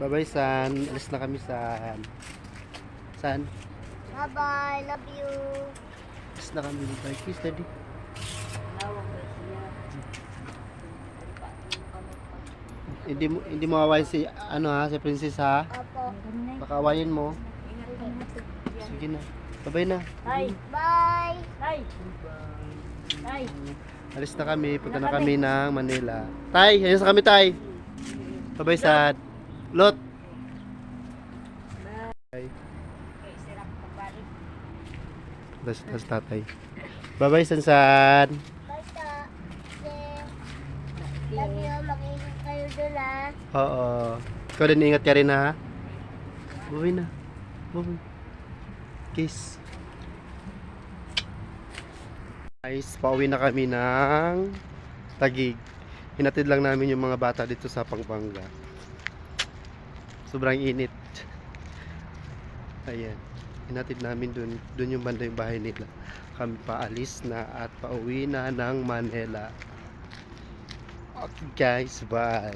Bye-bye, San. Alis na kami, San. San? Bye-bye. Love you. Alis na kami. Bye. Kiss, Daddy. Hindi mo awayin si si Princess ha. Opo. Baka awayin mo. Sige na. Bye-bye na. Bye. Alis na kami. Punta na kami ng Manila. Tay, alis na kami, Tay. Bye-bye, Sad. Lot. Bye. Das tatay. Bye-bye, Sansan. Basta. Love you. Mag-ingat kayo doon ha. Oo. Ikaw din, ingat ka rin ha. Bye-bye na. Bye-bye. Kiss. Guys, pauwi na kami ng Taguig. Hinatid lang namin yung mga bata dito sa Pampanga. Sobrang init. Ayan. Hinatid namin dun yung banda yung bahay nila. Kami paalis na at pauwi na ng Manila. Okay guys, bye.